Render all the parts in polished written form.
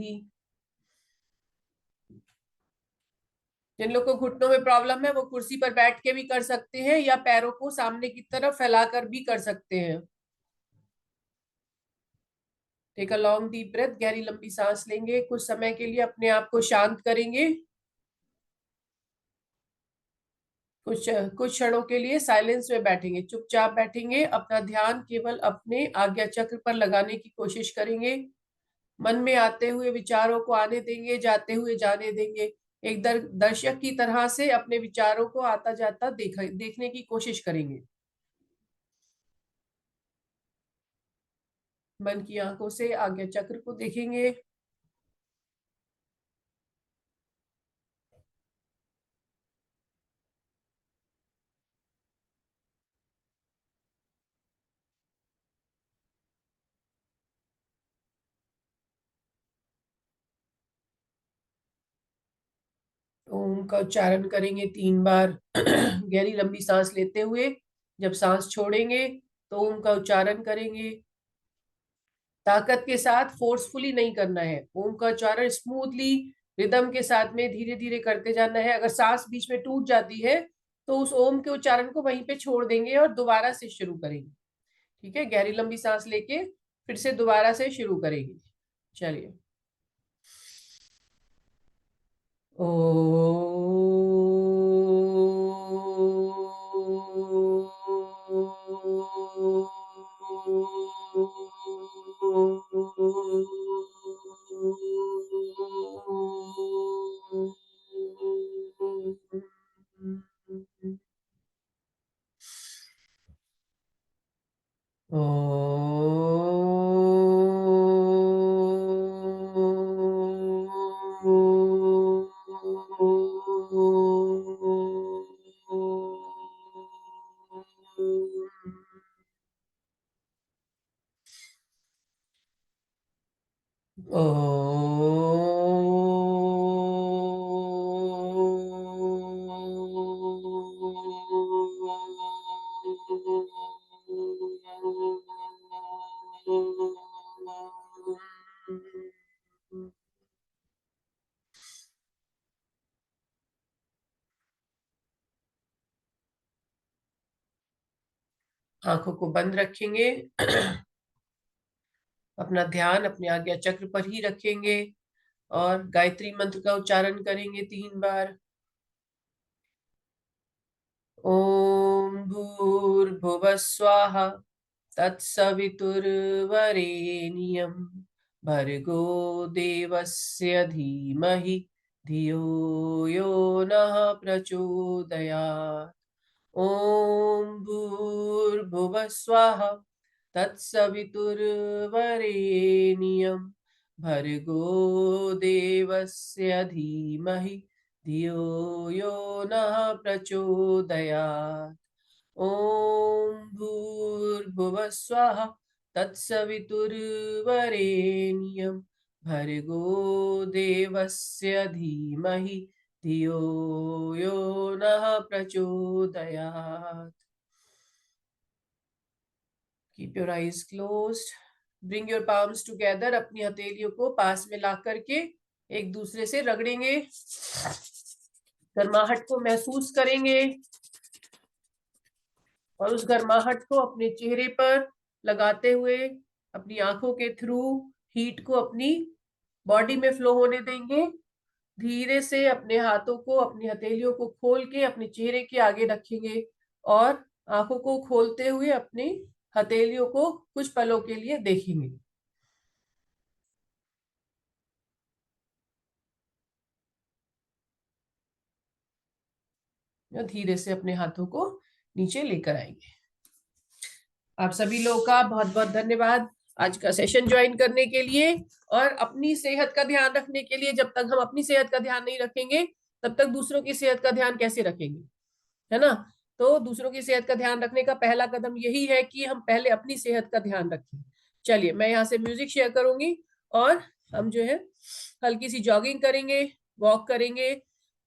सीधी। जिन लोग को घुटनों में प्रॉब्लम है वो कुर्सी पर बैठ के भी कर सकते हैं या पैरों को सामने की तरफ फैलाकर भी कर सकते हैं। Take a long deep breath, गहरी लंबी सांस लेंगे, कुछ समय के लिए अपने आप को शांत करेंगे। कुछ कुछ क्षणों के लिए साइलेंस में बैठेंगे, चुपचाप बैठेंगे, अपना ध्यान केवल अपने आज्ञा चक्र पर लगाने की कोशिश करेंगे। मन में आते हुए विचारों को आने देंगे, जाते हुए जाने देंगे। एक दर्शक की तरह से अपने विचारों को आता जाता देखने की कोशिश करेंगे। मन की आंखों से आज्ञा चक्र को देखेंगे। ओम का उच्चारण करेंगे 3 बार गहरी लंबी सांस लेते हुए। जब सांस छोड़ेंगे तो ओम का उच्चारण करेंगे। ताकत के साथ, फोर्सफुली नहीं करना है। ओम का उच्चारण स्मूथली रिदम के साथ में धीरे धीरे करते जाना है। अगर सांस बीच में टूट जाती है तो उस ओम के उच्चारण को वहीं पे छोड़ देंगे और दोबारा से शुरू करेंगे। ठीक है, गहरी लंबी सांस लेके फिर से दोबारा से शुरू करेंगे। चलिए। ओ आंखों को बंद रखेंगे। अपना ध्यान अपने आज्ञा चक्र पर ही रखेंगे और गायत्री मंत्र का उच्चारण करेंगे 3 बार। ओम भूर्भुवः स्वाहा तत्सवितुर्वरेण्यं भर्गो देवस्य धीमहि धियो यो नः प्रचोदयात्। ओम भूर्भुवः स्वाहा तत्सवितुर्वरेण्यं भर्गो देवस्य धीमहि धियो यो नः प्रचोदयात्। ओम भूर्भुवः स्वः तत्सवितुर्वरेण्यं भर्गो देवस्य धीमहि धियो यो नः प्रचोदयात्। Keep your eyes closed. Bring your palms together. अपनी हथेलियों को पास में ला करके एक दूसरे से रगड़ेंगे। गर्माहट को महसूस करेंगे और उस गर्माहट को अपने चेहरे पर लगाते हुए अपनी आंखों के थ्रू हीट को अपनी बॉडी में फ्लो होने देंगे। धीरे से अपने हाथों को, अपनी हथेलियों को खोल के अपने चेहरे के आगे रखेंगे और आंखों को खोलते हुए अपनी हथेलियों को कुछ पलों के लिए देखेंगे। धीरे से अपने हाथों को नीचे लेकर आएंगे। आप सभी लोगों का बहुत बहुत धन्यवाद आज का सेशन ज्वाइन करने के लिए और अपनी सेहत का ध्यान रखने के लिए। जब तक हम अपनी सेहत का ध्यान नहीं रखेंगे तब तक दूसरों की सेहत का ध्यान कैसे रखेंगे, है ना। तो दूसरों की सेहत का ध्यान रखने का पहला कदम यही है कि हम पहले अपनी सेहत का ध्यान रखें। चलिए, मैं यहाँ से म्यूजिक शेयर करूंगी और हम जो है हल्की सी जॉगिंग करेंगे, वॉक करेंगे।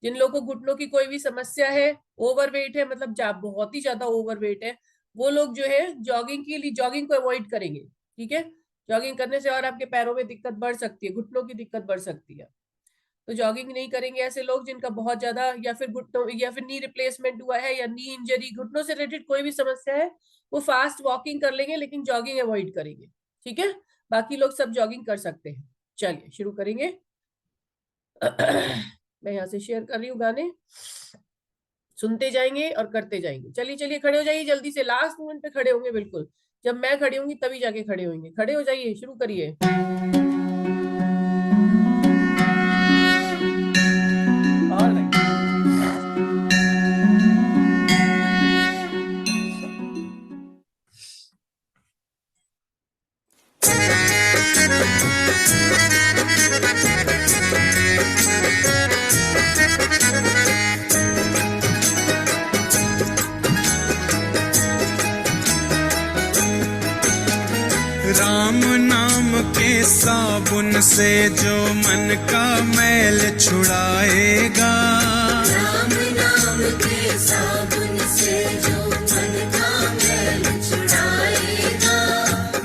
जिन लोगों को घुटनों की कोई भी समस्या है, ओवरवेट है, मतलब बहुत ही ज्यादा ओवरवेट है, वो लोग जो है जॉगिंग के लिए जॉगिंग को अवॉइड करेंगे। ठीक है, जॉगिंग करने से और आपके पैरों में दिक्कत बढ़ सकती है, घुटनों की दिक्कत बढ़ सकती है। तो जॉगिंग नहीं करेंगे ऐसे लोग जिनका बहुत ज्यादा या फिर घुटनों या फिर नी रिप्लेसमेंट हुआ है या नी इंजरी, घुटनों से रिलेटेड कोई भी समस्या है, वो फास्ट वॉकिंग कर लेंगे लेकिन जॉगिंग अवॉइड करेंगे। ठीक है, बाकी लोग सब जॉगिंग कर सकते हैं। चलिए शुरू करेंगे। मैं यहाँ से शेयर कर रही हूँ गाने, सुनते जाएंगे और करते जाएंगे। चलिए चलिए खड़े हो जाइए जल्दी से, लास्ट मोमेंट पे खड़े होंगे बिल्कुल, जब मैं खड़ी होंगी तभी जाके खड़े होंगे। खड़े हो जाइए, शुरू करिए। राम नाम के साबुन से जो मन का मैल छुड़ाएगा, राम नाम के साबुन से जो मन का मैल छुड़ाएगा,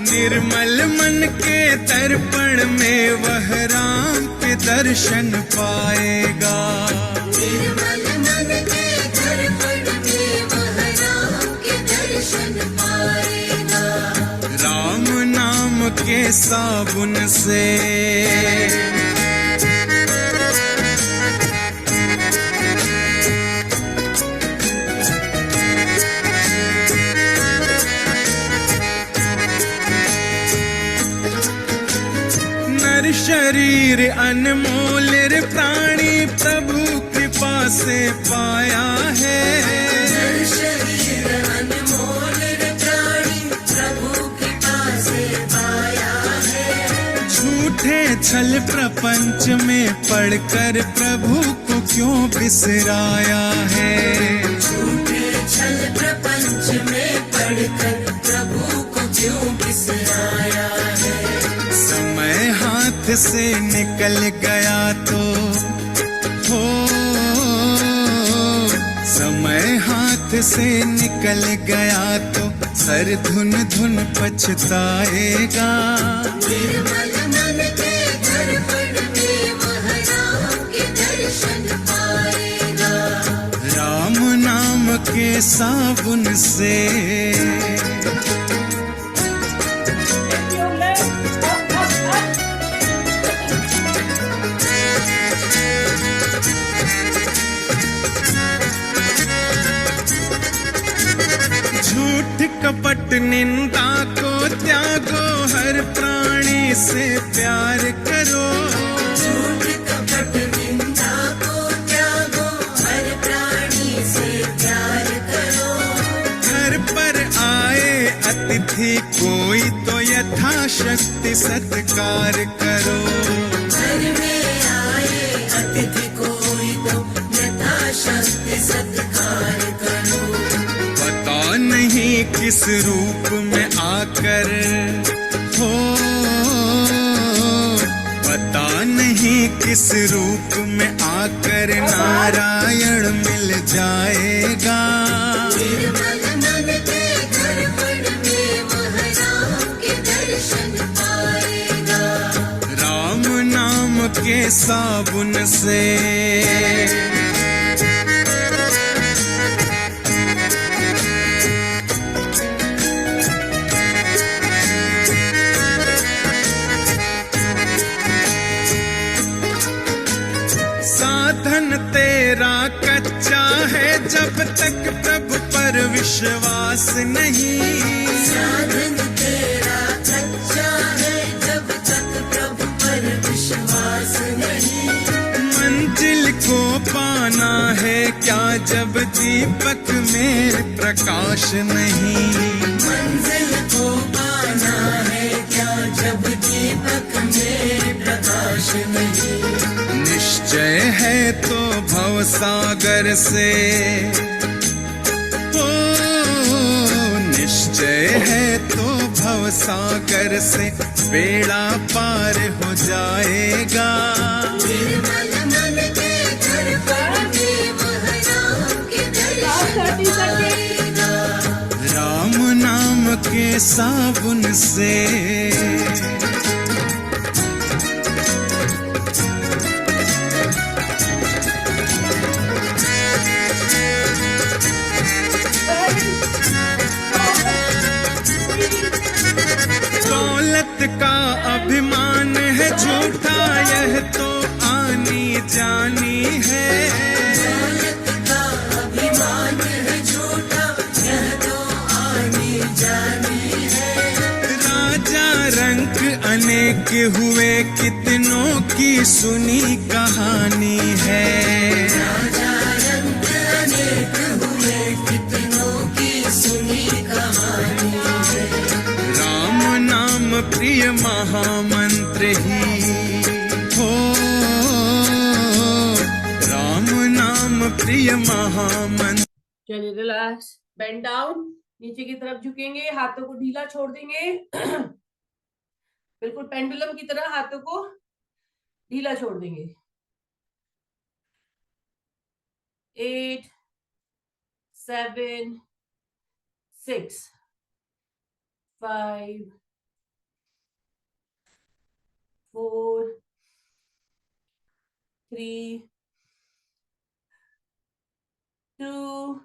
निर्मल मन के दर्पण में वह राम के दर्शन पाएगा। निर्मल मन के दर्पण में वह राम के दर्शन पाएगा। राम नाम के साबुन से नर शरीर अनमोल रे प्राणी प्रभु कृपा से पाया है। नर शरीर अनमोल रे प्राणी प्रभु कृपा से पाया है। झूठे छल प्रपंच में पढ़कर प्रभु को क्यों बिसराया है। झूठे छल प्रपंच में पढ़कर प्रभु को क्यों बिसराया है। समय हाथ से निकल गया तो हो, समय हाथ से निकल गया तो सर धुन धुन पछताएगा। निर्मल मन के दर्पण में वह राम के दर्शन पाएगा। राम नाम के साबुन से झूठ कपट निंदा को त्यागो, हर प्राणी से प्यार करो। झूठ कपट निंदा को त्यागो, हर प्राणी से प्यार करो। घर पर आए अतिथि कोई तो यथाशक्ति सत्कार करो। घर में आए अतिथि कोई तो यथाशक्ति सत्कार करो। पता नहीं किस रूप में आकर हो, पता नहीं किस रूप में आकर नारायण मिल जाएगा। निर्मल मन के दर्पण में वह राम के दर्शन पाएगा। राम नाम के साबुन से साधन तेरा कच्चा है जब तक प्रभु पर विश्वास नहीं। साधन तेरा कच्चा है जब तक प्रभु पर विश्वास नहीं। मंजिल को पाना है क्या जब दीपक में प्रकाश नहीं। मंजिल को पाना है क्या जब दीपक में प्रकाश नहीं। निश्चय है तो भवसागर से ओ, निश्चय है तो भवसागर से बेड़ा पार हो जाएगा। निर्मल मन के दर्पण में वह राम के दर्शन पाएगा। राम नाम के साबुन से यह तो आनी जानी है। दौलत का अभिमान है झूठा, यह तो आनी जानी है। राजा रंक अनेक हुए, कितनों की सुनी कहानी है। राजा रंग अनेक हुए, कितनों की सुनी कहानी है। राम नाम प्रिय महामंत्र ही हो, राम नाम प्रिय महामंत्र। चलिए रिलैक्स, बेंड डाउन, नीचे की तरफ झुकेंगे, हाथों को ढीला छोड़ देंगे। बिल्कुल पेंडुलम की तरह हाथों को ढीला छोड़ देंगे। 8 7 6 5 4 3 2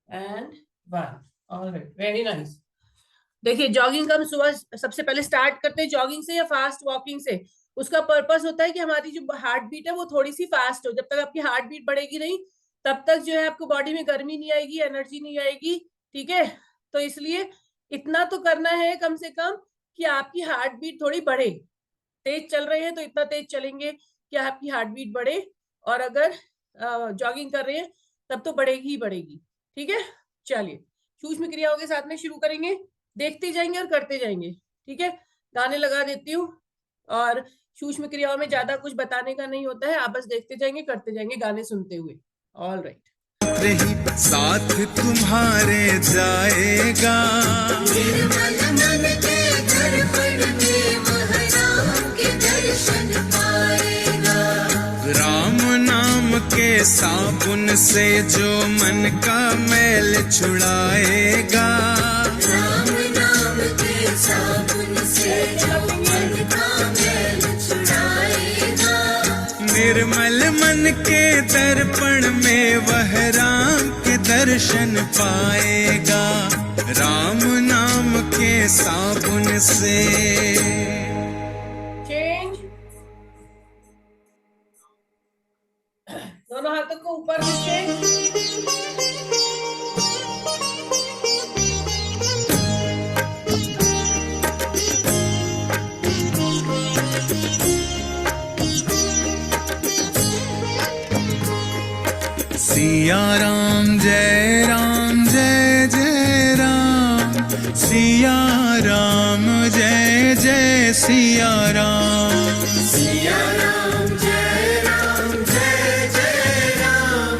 and 1। Alright, very nice. देखिए जॉगिंग का हम सुबह सबसे पहले स्टार्ट करते हैं जॉगिंग से या फास्ट वॉकिंग से। उसका पर्पस होता है कि हमारी जो हार्ट बीट है वो थोड़ी सी फास्ट हो। जब तक आपकी हार्ट बीट बढ़ेगी नहीं तब तक जो है आपको बॉडी में गर्मी नहीं आएगी, एनर्जी नहीं आएगी, ठीक है। तो इसलिए इतना तो करना है कम से कम कि आपकी हार्ट बीट थोड़ी बढ़े। तेज चल रहे हैं तो इतना तेज चलेंगे कि आपकी हार्ट बीट बढ़े, और अगर जॉगिंग कर रहे हैं तब तो बढ़ेगी ही बढ़ेगी, ठीक है। चलिए सूक्ष्म क्रियाओं के साथ में शुरू करेंगे, देखते जाएंगे और करते जाएंगे, ठीक है। गाने लगा देती हूँ, और सूक्ष्म क्रियाओं में ज्यादा कुछ बताने का नहीं होता है, आप बस देखते जाएंगे करते जाएंगे गाने सुनते हुए। All right. रही साथ तुम्हारे जाएगा, निर्मल मन के दर्पण में वह राम के दर्शन पाएगा। राम नाम के साबुन से जो मन का मैल छुड़ाएगा। राम नाम के साबुन से जो मन का मैल छुड़ाएगा। निर्मल मन के दर्पण में वह राम के दर्शन पाएगा। राम नाम के साबुन से। चेंज, दोनों हाथों को ऊपर नीचे। सिया राम जय राम जय जय राम, सिया राम जय जय सिया राम। सिया राम जय राम जय जय राम।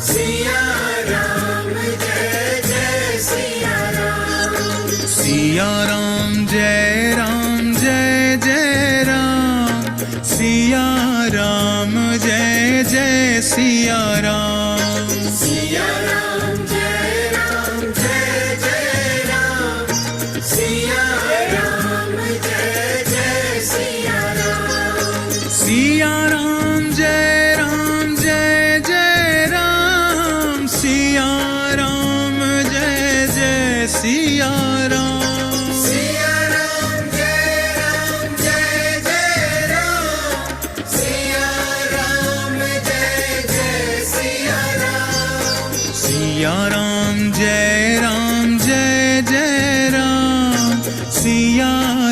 सिया राम जय जय सिया राम। सिया राम जय राम जय जय राम, सिया राम जय जय सिया राम। सिया राम जय राम जय जय राम। सिया राम जय जय सिया राम। सिया राम जय राम जय जय राम, सिया राम जय जय सिया राम। सिया राम जय राम जय जय राम। सिया राम जय जय सिया राम। सिया राम जय राम जय जय राम, सिया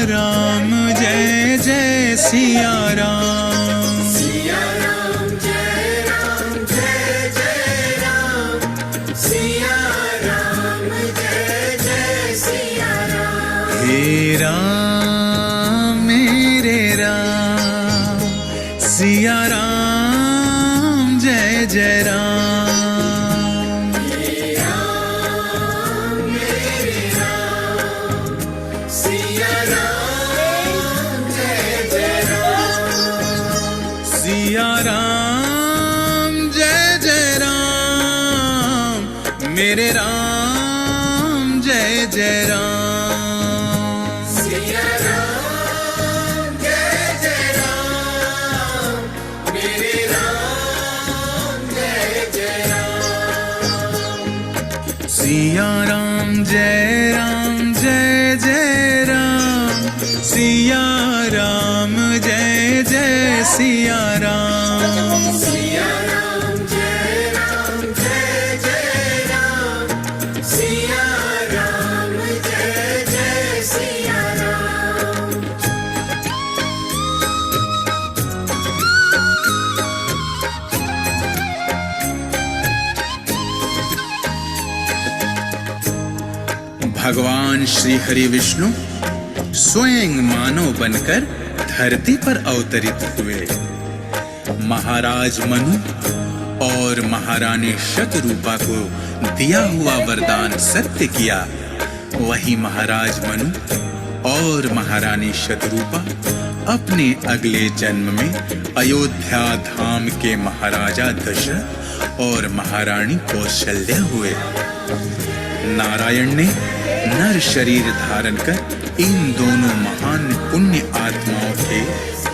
राम जय जय सिया राम। सिया राम जय राम जय जय राम। सिया राम जय जय सिया राम। हे राम मेरे राम, सिया राम जय जय राम। सिया राम जय जय राम। सिया राम जय जय राम, मेरे राम जय जय राम। सिया राम जय जय राम। मेरे राम जय जय राम। सिया राम जय राम जय जय राम, सिया सिया राम। सिया राम जय जय राम। सिया राम जय जय सिया राम। भगवान श्री हरि विष्णु स्वयं मानव बनकर धरती पर अवतरित हुए। महाराज मनु और महारानी शतरूपा को दिया हुआ वरदान सत्य किया। वही महाराज मनु और महारानी शतरूपा अपने अगले जन्म में अयोध्या धाम के महाराजा दशरथ और महारानी कौशल्या हुए। नारायण ने नर शरीर धारण कर इन दोनों महान पुण्य आत्माओं के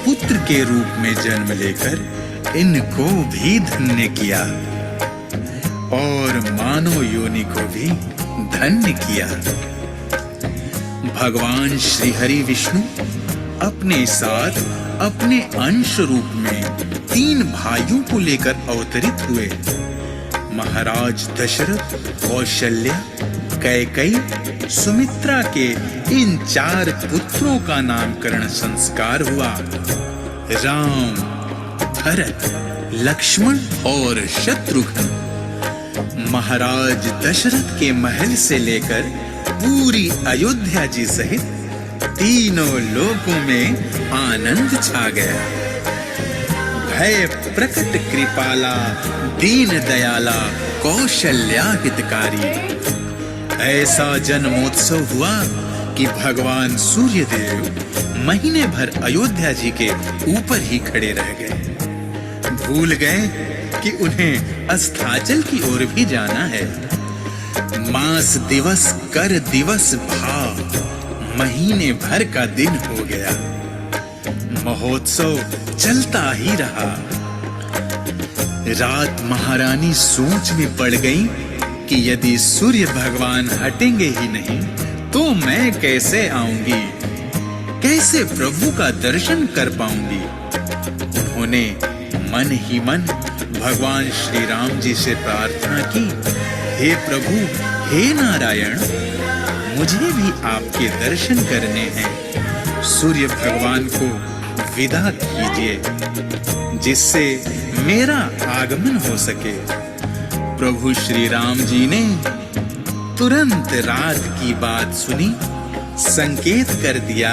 पुत्र के रूप में जन्म लेकर इनको भी धन्य किया और मानव योनि को भी धन्य किया। भगवान श्री हरि विष्णु अपने साथ अपने अंश रूप में 3 भाइयों को लेकर अवतरित हुए। महाराज दशरथ, कौशल्या, कैकेयी, सुमित्रा के इन 4 पुत्रों का नामकरण संस्कार हुआ। राम, भरत, लक्ष्मण और शत्रुघ्न महाराज दशरथ के महल से लेकर पूरी अयोध्या जी सहित तीनों लोकों में आनंद छा गया। भय प्रकट कृपाला, दीन दयाला, कौशल्या हितकारी। ऐसा जन्मोत्सव हुआ कि भगवान सूर्यदेव महीने भर अयोध्या जी के ऊपर ही खड़े रह गए। भूल गए कि उन्हें अस्ताचल की ओर भी जाना है। मास दिवस कर दिवस भाव, महीने भर का दिन हो गया। महोत्सव चलता ही रहा। रात महारानी सोच में पड़ गई कि यदि सूर्य भगवान हटेंगे ही नहीं तो मैं कैसे आऊंगी, कैसे प्रभु का दर्शन कर पाऊंगी। उन्होंने मन ही मन भगवान श्री राम जी से प्रार्थना की, हे प्रभु, हे नारायण, मुझे भी आपके दर्शन करने हैं। सूर्य भगवान को विदा कीजिए जिससे मेरा आगमन हो सके। प्रभु श्री राम जी ने तुरंत रात की बात सुनी, संकेत कर दिया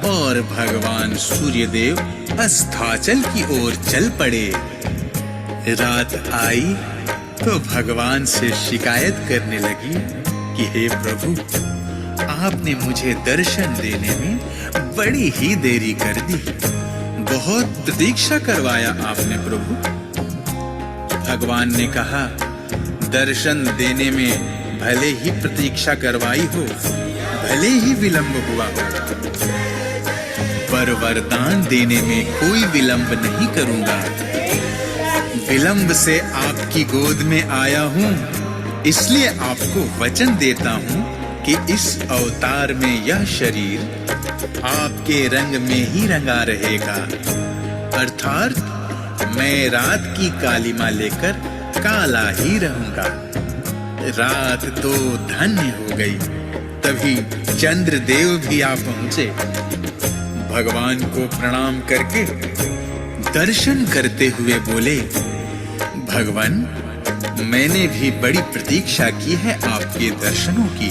और भगवान सूर्यदेव अस्ताचल की ओर चल पड़े। रात आई तो भगवान से शिकायत करने लगी कि हे प्रभु, आपने मुझे दर्शन देने में बड़ी ही देरी कर दी। बहुत प्रतीक्षा करवाया आपने प्रभु। भगवान ने कहा, दर्शन देने में भले ही प्रतीक्षा करवाई हो, भले ही विलंब हुआ हो, पर वरदान देने में कोई विलंब नहीं करूंगा। विलंब से आपकी गोद में आया हूं, इसलिए आपको वचन देता हूं कि इस अवतार में यह शरीर आपके रंग में ही रंगा रहेगा। अर्थात मैं रात की कालिमा लेकर काला ही रहूंगा। रात तो धन्य हो गई। तभी चंद्रदेव भी आ पहुंचे। भगवान को प्रणाम करके दर्शन करते हुए बोले, भगवान, मैंने भी बड़ी प्रतीक्षा की है आपके दर्शनों की।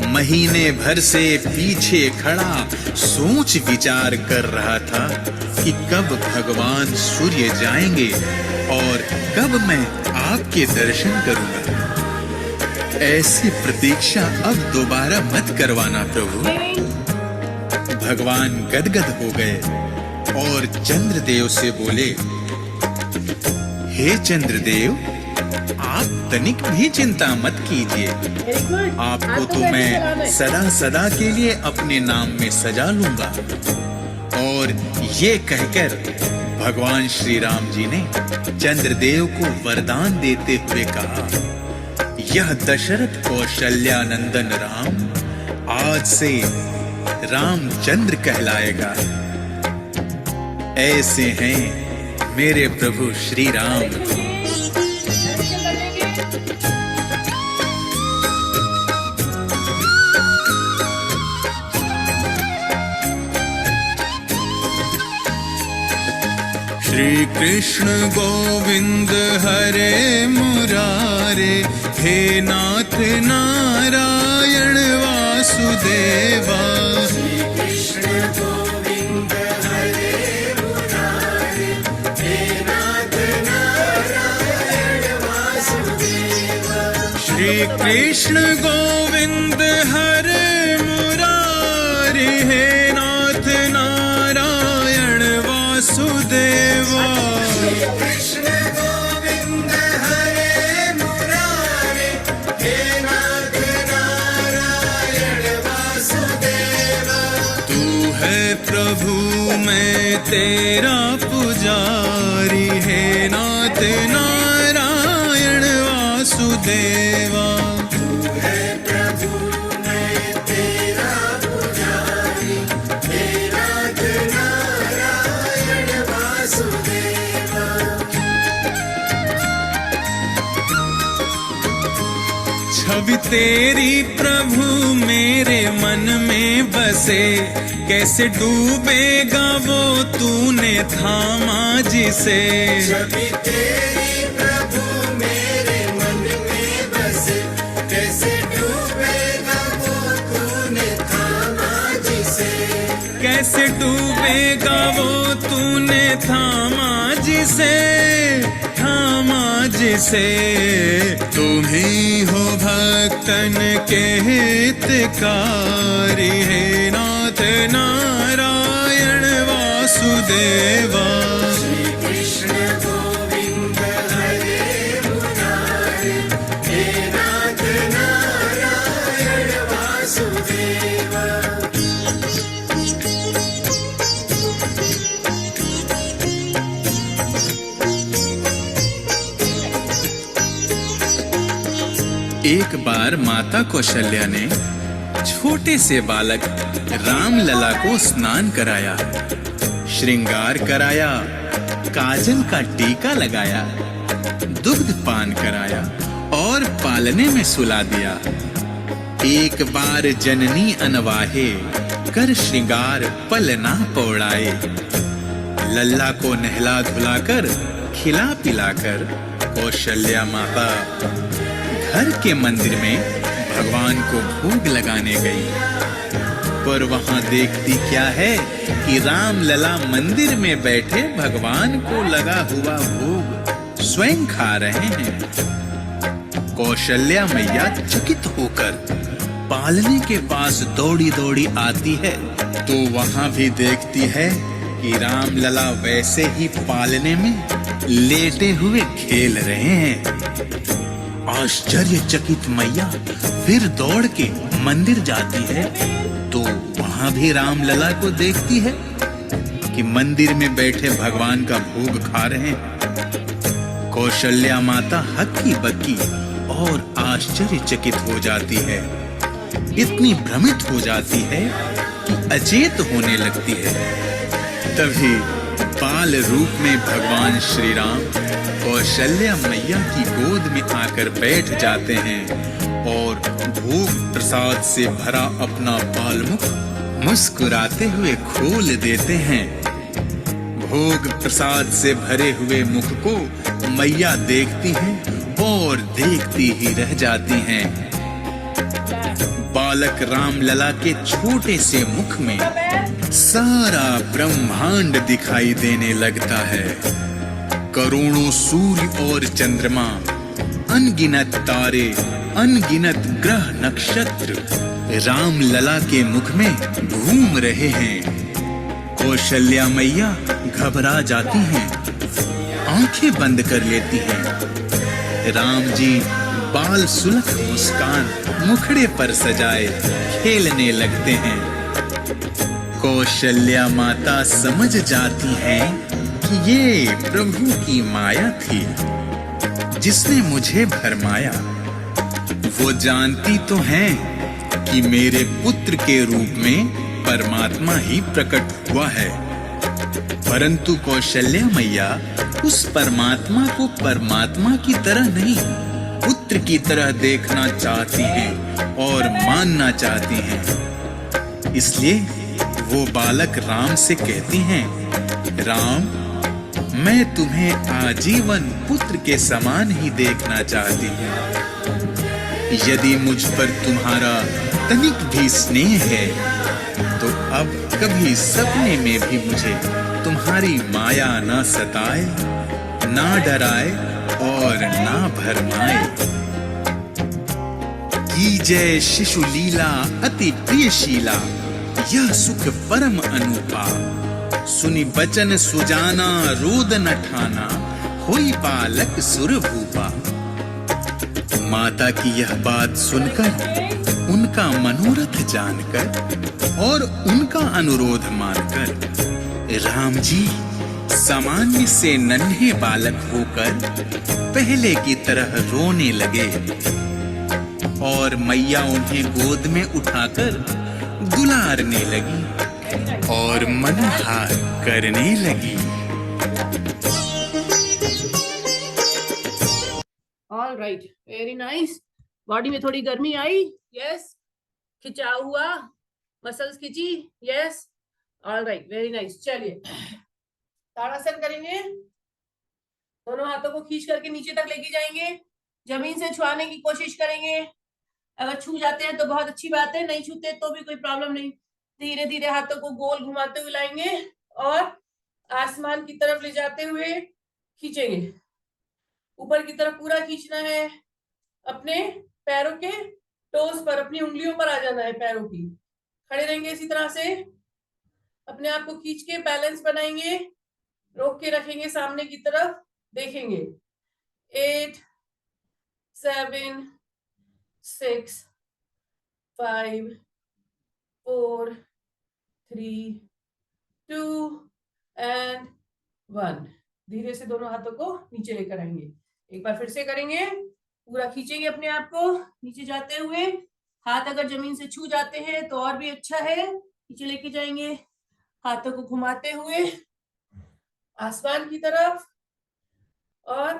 महीने भर से पीछे खड़ा सोच विचार कर रहा था कि कब भगवान सूर्य जाएंगे और कब मैं आपके दर्शन करूंगा। ऐसी प्रतीक्षा अब दोबारा मत करवाना प्रभु। भगवान गदगद हो गए और चंद्रदेव से बोले, हे चंद्रदेव, आप तनिक भी चिंता मत कीजिए। आपको तो मैं सदा सदा के लिए अपने नाम में सजा लूंगा। और ये कहकर भगवान श्री राम जी ने चंद्रदेव को वरदान देते हुए कहा, यह दशरथ कौशल्या नंदन राम आज से रामचंद्र कहलाएगा। ऐसे हैं मेरे प्रभु श्री राम। श्री कृष्ण गोविंद हरे मुरारे, हे नाथ नारायण वासुदेवा। श्री कृष्ण गोविंद हरे मुरारे, हे नाथ नारायण वासुदेवा। श्री कृष्ण गोविंद हरे मुरारे, हे नाथ नारायण वासुदेवा। श्री कृष्ण गोविंद हरे मुरारे, हे नाथ नारायण वासुदेवा। तू है प्रभु मैं तेरा पुजारी, हे नाथ नारायण वासुदेवा। तू है प्रभु मैं तेरा पुजारी, हे नाथ नारायण वासुदेवा। छवि तेरी प्रभु मेरे मन में बसे, कैसे डूबेगा वो तूने थामा जिसे। छवि तेरी प्रभु मेरे मन में बसे, कैसे डूबेगा वो तूने थामा जिसे। कैसे डूबेगा वो तूने थामा जिसे, थामा जिसे। तुम ही हो भक्तन के हितकारी, हे नाथ नारायण वासुदेवा। श्री कृष्ण गोविंद हरे मुरारे, हे नाथ नारायण वासुदेवा। एक बार माता कौशल्या ने छोटे से बालक राम लला को स्नान कराया, श्रृंगार कराया, काजल का टीका लगाया, दुग्ध पान कराया और पालने में सुला दिया। एक बार जननी अनवाहे कर श्रृंगार पलना पौड़ाए, लल्ला को नहला धुलाकर खिला पिलाकर कौशल्या माता घर के मंदिर में भगवान को भोग लगाने गई। पर वहां देखती क्या है कि राम लला मंदिर में बैठे भगवान को लगा हुआ भोग स्वयं खा रहे हैं। कौशल्या मैया चकित होकर पालने के पास दौड़ी दौड़ी आती है तो वहां भी देखती है कि राम लला वैसे ही पालने में लेटे हुए खेल रहे हैं। आश्चर्यचकित मैया फिर दौड़ के मंदिर जाती है तो वहां भी राम लला को देखती है कि मंदिर में बैठे भगवान का भोग खा रहे हैं। कौशल्या माता हक्की बक्की और आश्चर्यचकित हो जाती है, इतनी भ्रमित हो जाती है कि अचेत होने लगती है। तभी बाल रूप में भगवान श्री राम कौशल्या मैया की गोद में आकर बैठ जाते हैं और भोग प्रसाद से भरा अपना बालमुख मुस्कुराते हुए खोल देते हैं। भोग प्रसाद से भरे हुए मुख को मैया देखती हैं और देखती ही रह जाती हैं। बालक राम लला के छोटे से मुख में सारा ब्रह्मांड दिखाई देने लगता है। करोड़ों सूर्य और चंद्रमा, अनगिनत तारे, अनगिनत ग्रह नक्षत्र राम लला के मुख में घूम रहे हैं। कौशल्या मैया घबरा जाती हैं, आंखें बंद कर लेती हैं। राम जी बाल सुलख मुस्कान मुखड़े पर सजाए खेलने लगते हैं। कौशल्या माता समझ जाती हैं कि ये प्रभु की माया थी जिसने मुझे भरमाया। वो जानती तो हैं कि मेरे पुत्र के रूप में परमात्मा ही प्रकट हुआ है। परंतु कौशल्या मैया उस परमात्मा को परमात्मा की तरह नहीं, पुत्र की तरह देखना चाहती हैं और मानना चाहती हैं। इसलिए वो बालक राम से कहती हैं, राम, मैं तुम्हें आजीवन पुत्र के समान ही देखना चाहती हूँ। यदि मुझ पर तुम्हारा तनिक भी स्नेह है तो अब कभी सपने में भी मुझे तुम्हारी माया न सताए, ना डराए और ना भरमाए। की जय शिशु लीला अति प्रियशीला, यह सुख परम अनूपा। सुनि बचन सुजाना रोद न ठाना, होई बालक सुर भूपा। माता की यह बात सुनकर, उनका मनोरथ जानकर और उनका अनुरोध मानकर राम जी सामान्य से नन्हे बालक होकर पहले की तरह रोने लगे और मैया उन्हें गोद में उठाकर दुलारने लगी और मनहार करने लगी। All right, very nice. Body में थोड़ी गर्मी आई, यस। खिंचाव हुआ, मसल्स खिंची, yes. All right, very nice. चलिए ताड़ासन करेंगे। दोनों हाथों को खींच करके नीचे तक लेके जाएंगे, जमीन से छुआने की कोशिश करेंगे। अगर छू जाते हैं तो बहुत अच्छी बात है, नहीं छूते तो भी कोई प्रॉब्लम नहीं। धीरे धीरे हाथों को गोल घुमाते हुए लाएंगे और आसमान की तरफ ले जाते हुए खींचेंगे। ऊपर की तरफ पूरा खींचना है। अपने पैरों के टोस पर, अपनी उंगलियों पर आ जाना है पैरों की। खड़े रहेंगे इसी तरह से, अपने आप को खींच के बैलेंस बनाएंगे, रोक के रखेंगे, सामने की तरफ देखेंगे। 8 7 6 5 4 3 2 एंड 1। धीरे से दोनों हाथों को नीचे लेकर आएंगे। एक बार फिर से करेंगे। पूरा खींचेंगे अपने आप को नीचे जाते हुए। हाथ अगर जमीन से छू जाते हैं तो और भी अच्छा है। नीचे लेके जाएंगे, हाथों को घुमाते हुए आसमान की तरफ और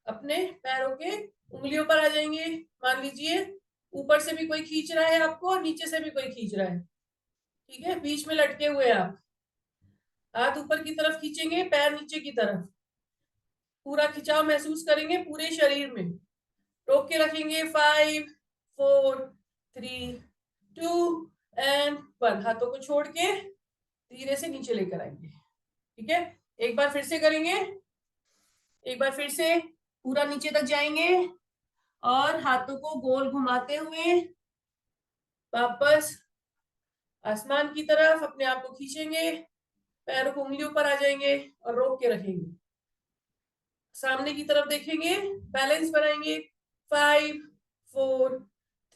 अपने पैरों के उंगलियों पर आ जाएंगे। मान लीजिए ऊपर से भी कोई खींच रहा है आपको और नीचे से भी कोई खींच रहा है, ठीक है। बीच में लटके हुए आप, हाथ ऊपर की तरफ खींचेंगे, पैर नीचे की तरफ। पूरा खिंचाव महसूस करेंगे पूरे शरीर में। रोक के रखेंगे। 5 4 3 2 एंड 1। हाथों को छोड़ के धीरे से नीचे लेकर आएंगे, ठीक है। एक बार फिर से करेंगे। एक बार फिर से पूरा नीचे तक जाएंगे और हाथों को गोल घुमाते हुए वापस आसमान की तरफ अपने आप को खींचेंगे, पैरों को उंगलियों पर आ जाएंगे और रोक के रखेंगे। सामने की तरफ देखेंगे, बैलेंस बनाएंगे। 5 4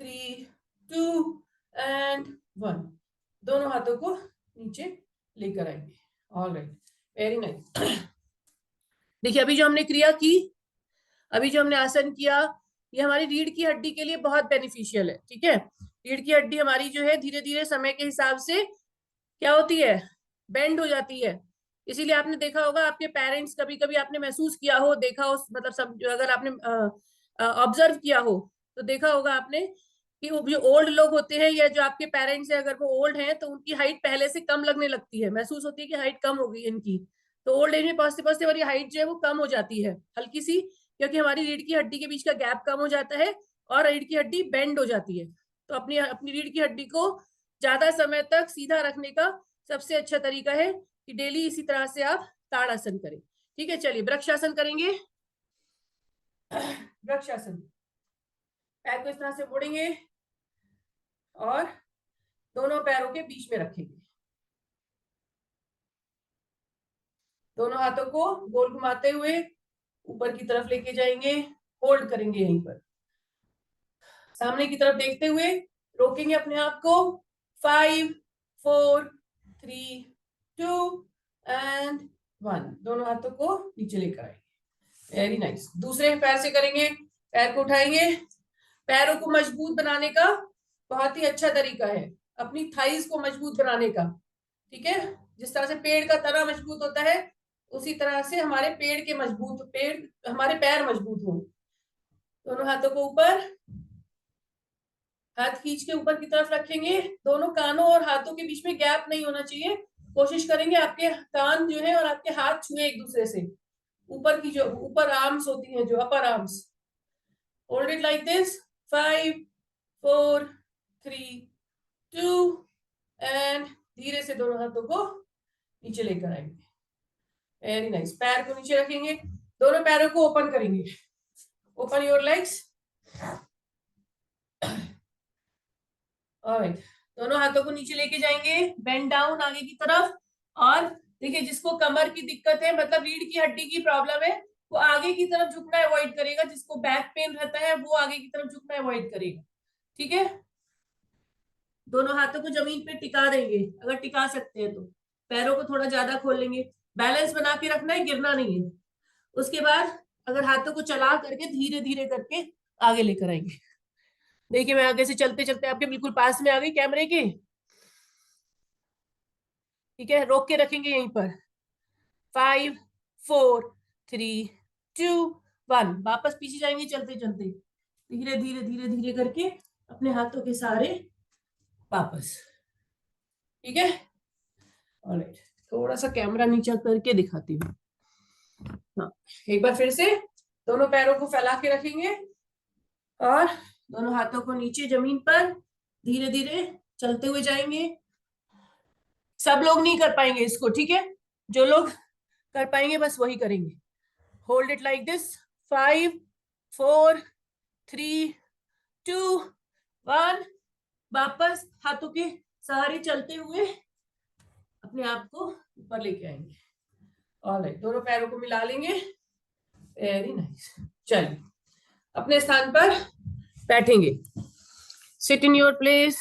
3 2 एंड 1। दोनों हाथों को नीचे लेकर आएंगे। All right, very nice. देखिए अभी जो हमने क्रिया की, अभी जो हमने आसन किया, ये हमारी रीढ़ की हड्डी के लिए बहुत बेनिफिशियल है, ठीक है। रीढ़ की हड्डी हमारी जो है धीरे धीरे समय के हिसाब से क्या होती है, बेंड हो जाती है। इसीलिए आपने देखा होगा आपके पेरेंट्स, कभी कभी आपने महसूस किया हो, देखा हो, मतलब सब अगर आपने ऑब्जर्व किया हो तो देखा होगा आपने कि वो जो ओल्ड लोग होते हैं या जो आपके पेरेंट्स हैं, अगर वो ओल्ड हैं तो उनकी हाइट पहले से कम लगने लगती है। महसूस होती है कि हाइट कम हो गई इनकी, तो ओल्ड एज में पहुंचते पहुंचते हमारी हाइट जो है वो कम हो जाती है हल्की सी, क्योंकि हमारी रीढ़ की हड्डी के बीच का गैप कम हो जाता है और रीढ़ की हड्डी बेंड हो जाती है। तो अपनी अपनी रीढ़ की हड्डी को ज्यादा समय तक सीधा रखने का सबसे अच्छा तरीका है कि डेली इसी तरह से आप ताड़ासन करें, ठीक है। चलिए वृक्षासन करेंगे। वृक्षासन, पैर को इस तरह से मोड़ेंगे और दोनों पैरों के बीच में रखेंगे। दोनों हाथों को गोल घुमाते हुए ऊपर की तरफ लेके जाएंगे, होल्ड करेंगे यहीं पर। सामने की तरफ देखते हुए रोकेंगे अपने आप को। 5 4 3 2 एंड 1। दोनों हाथों को नीचे लेकर आएंगे। Very nice. दूसरे पैर से करेंगे। पैर को उठाएंगे। पैरों को मजबूत बनाने का बहुत ही अच्छा तरीका है अपनी थाइज को मजबूत बनाने का, ठीक है। जिस तरह से पेड़ का तना मजबूत होता है, उसी तरह से हमारे हमारे पैर मजबूत हों। दोनों हाथों को ऊपर, हाथ खींच के ऊपर की तरफ रखेंगे। दोनों कानों और हाथों के बीच में गैप नहीं होना चाहिए। कोशिश करेंगे आपके कान जो है और आपके हाथ छुए एक दूसरे से। ऊपर की जो ऊपर आर्म्स होती हैं, जो अपर arms, hold it like this. 5 4 3 2 and धीरे से दोनों हाथों को नीचे लेकर आएंगे। Very nice. पैर को नीचे रखेंगे, दोनों पैरों को ओपन करेंगे। Open your legs. ऑलराइट, दोनों हाथों को नीचे लेके जाएंगे, बेंड डाउन आगे की तरफ। और देखिए, जिसको कमर की दिक्कत है, मतलब रीढ़ की हड्डी की प्रॉब्लम है, वो आगे की तरफ झुकना अवॉइड करेगा। जिसको बैक पेन रहता है वो आगे की तरफ झुकना अवॉइड करेगा। ठीक है, दोनों हाथों को जमीन पे टिका देंगे, अगर टिका सकते हैं तो। पैरों को थोड़ा ज्यादा खोल लेंगे, बैलेंस बना के रखना है, गिरना नहीं है। उसके बाद अगर हाथों को चला करके धीरे धीरे करके आगे लेकर आएंगे। देखिए, मैं आगे से चलते चलते आपके बिल्कुल पास में आ गई कैमरे के। ठीक है, रोक के रखेंगे यहीं पर। 5 4 3 2 1। वापस पीछे जाएंगे चलते चलते, धीरे धीरे धीरे धीरे करके अपने हाथों के सहारे वापस। ठीक है, ऑलराइट, थोड़ा सा कैमरा नीचे करके दिखाती हूँ। हाँ, एक बार फिर से दोनों पैरों को फैला के रखेंगे और दोनों हाथों को नीचे जमीन पर धीरे धीरे चलते हुए जाएंगे। सब लोग नहीं कर पाएंगे इसको, ठीक है, जो लोग कर पाएंगे बस वही करेंगे। Hold it like this. 5 4 3 2 1। वापस हाथों के सहारे चलते हुए अपने आप को ऊपर लेके आएंगे। ऑलराइट, दोनों पैरों को मिला लेंगे। Very nice. चलिए, अपने स्थान पर बैठेंगे। Sit in your place.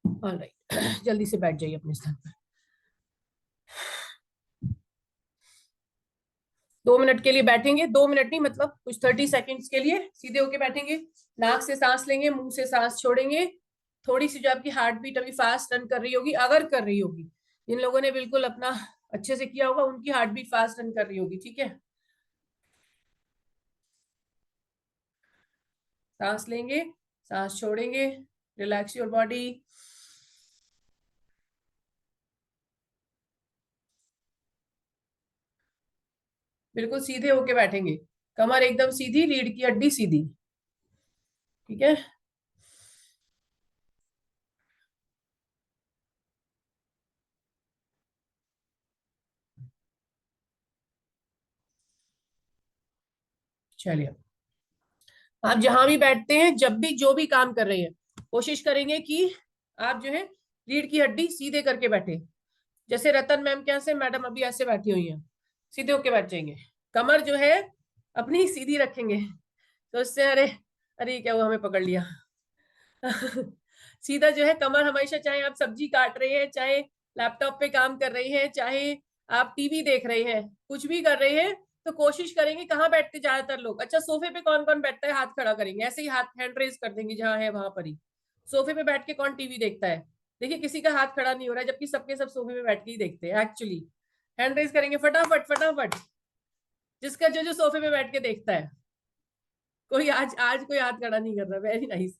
Alright, जल्दी से बैठ जाइए अपने स्थान पर। 2 मिनट के लिए बैठेंगे। 2 मिनट नहीं, मतलब कुछ 30 सेकेंड्स के लिए सीधे होके बैठेंगे। नाक से सांस लेंगे, मुंह से सांस छोड़ेंगे। थोड़ी सी जो आपकी हार्ट बीट अभी फास्ट रन कर रही होगी, अगर कर रही होगी, जिन लोगों ने बिल्कुल अपना अच्छे से किया होगा उनकी हार्ट बीट फास्ट रन कर रही होगी। ठीक है, सांस लेंगे, सांस छोड़ेंगे, रिलैक्स योर बॉडी। बिल्कुल सीधे होके बैठेंगे, कमर एकदम सीधी, रीढ़ की हड्डी सीधी। ठीक है, चलिए। आप जहां भी बैठते हैं, जब भी जो भी काम कर रहे हैं, कोशिश करेंगे कि आप जो है रीढ़ की हड्डी सीधे करके बैठे। जैसे रतन मैम के यहाँ से मैडम अभी ऐसे बैठी हुई हैं, सीधे होके बैठ जाएंगे। कमर जो है अपनी सीधी रखेंगे, तो इससे अरे अरे क्या हुआ, हमें पकड़ लिया। सीधा जो है कमर हमेशा, चाहे आप सब्जी काट रहे हैं, चाहे लैपटॉप पे काम कर रहे हैं, चाहे आप टीवी देख रहे हैं, कुछ भी कर रहे हैं, तो कोशिश करेंगे। कहाँ बैठते ज्यादातर लोग? अच्छा, सोफे पे कौन कौन बैठता है? हाथ खड़ा करेंगे, ऐसे ही हाथ हैंड रेज कर देंगे जहां है वहां पर ही। सोफे पे बैठ के कौन टीवी देखता है? देखिए, किसी का हाथ खड़ा नहीं हो रहा है, जबकि सबके सब सोफे पे बैठ के ही देखते हैं एक्चुअली। हैंड रेज करेंगे फटाफट फटाफट, जिसका जो जो सोफे पे बैठ के देखता है। कोई आज आज कोई हाथ खड़ा नहीं कर रहा। Very nice.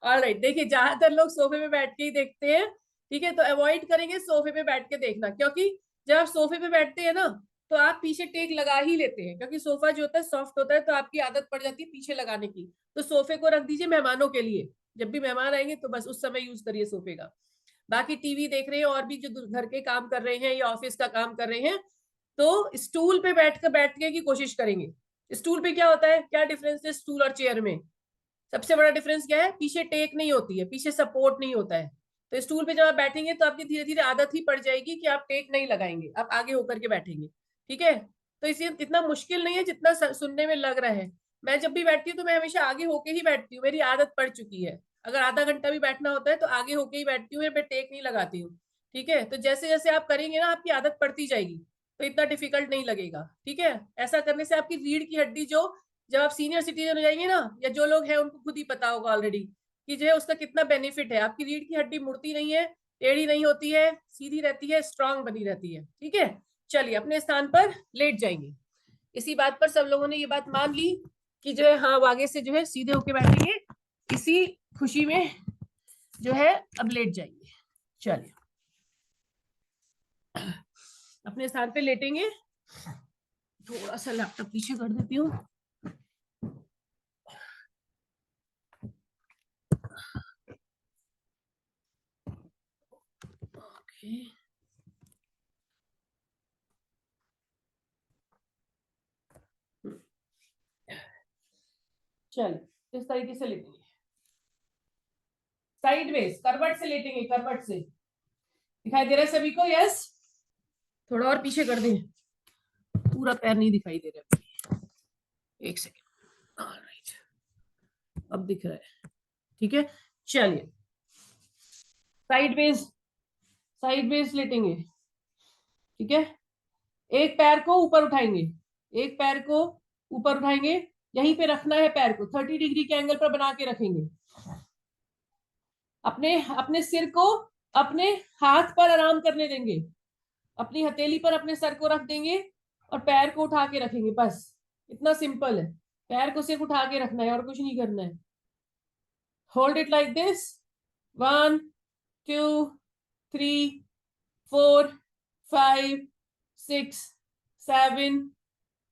ऑलराइट, देखिए, ज्यादातर लोग सोफे पे बैठ के ही देखते हैं। ठीक है, तो अवॉइड करेंगे सोफे पे बैठ के देखना, क्योंकि जब आप सोफे पे बैठते हैं ना, तो आप पीछे टेक लगा ही लेते हैं, क्योंकि सोफा जो होता है सॉफ्ट होता है, तो आपकी आदत पड़ जाती है पीछे लगाने की। तो सोफे को रख दीजिए मेहमानों के लिए, जब भी मेहमान आएंगे तो बस उस समय यूज करिए सोफे का। बाकी टीवी देख रहे हैं और भी जो घर के काम कर रहे हैं या ऑफिस का काम कर रहे हैं, तो स्टूल पे बैठने की कोशिश करेंगे। स्टूल पे क्या होता है, क्या डिफरेंस है स्टूल और चेयर में? सबसे बड़ा डिफरेंस क्या है? पीछे टेक नहीं होती है, पीछे सपोर्ट नहीं होता है। तो स्टूल पे जब आप बैठेंगे तो आपकी धीरे धीरे आदत ही पड़ जाएगी कि आप टेक नहीं लगाएंगे, आप आगे होकर के बैठेंगे। ठीक है, तो इसे इतना मुश्किल नहीं है जितना सुनने में लग रहा है। मैं जब भी बैठती हूँ तो मैं हमेशा आगे होके ही बैठती हूँ, मेरी आदत पड़ चुकी है। अगर आधा घंटा भी बैठना होता है तो आगे होके ही बैठती हूँ, मैं टेक नहीं लगाती हूँ। ठीक है, तो जैसे जैसे आप करेंगे ना, आपकी आदत पड़ती जाएगी, तो इतना डिफिकल्ट नहीं लगेगा। ठीक है, ऐसा करने से आपकी रीढ़ की हड्डी जो, जब आप सीनियर सिटीजन हो जाएंगे ना, या जो लोग हैं उनको खुद ही पता होगा ऑलरेडी, कि जो है उसका कितना बेनिफिट है। आपकी रीढ़ की हड्डी मुड़ती नहीं है, टेढ़ी नहीं होती है, सीधी रहती है, स्ट्रांग बनी रहती है। ठीक है, चलिए अपने स्थान पर लेट जाएंगे। इसी बात पर सब लोगों ने ये बात मान ली कि जो है हाँ अब आगे से जो है सीधे होके बैठेंगे। इसी खुशी में जो है अब लेट जाएंगे। चलिए अपने स्थान पे लेटेंगे। थोड़ा सा लैपटॉप पीछे कर देती हूँ। ओके, चलिए इस तरीके से लेटेंगे, साइडवेज करवट से लेटेंगे, करवट से। दिखाई दे रहा है सभी को? यस, थोड़ा और पीछे कर दें, पूरा पैर नहीं दिखाई दे रहा। एक सेकेंड, ऑलराइट, अब दिख रहा है। ठीक है, चलिए साइडवेज, साइडवेज लेटेंगे। ठीक है, एक पैर को ऊपर उठाएंगे, एक पैर को ऊपर उठाएंगे, यहीं पे रखना है पैर को, 30 डिग्री के एंगल पर बना के रखेंगे। अपने अपने सिर को अपने हाथ पर आराम करने देंगे, अपनी हथेली पर अपने सर को रख देंगे और पैर को उठा के रखेंगे। बस इतना सिंपल है, पैर को सिर्फ उठा के रखना है और कुछ नहीं करना है। Hold it like this, 1 2 3 4 5 6 7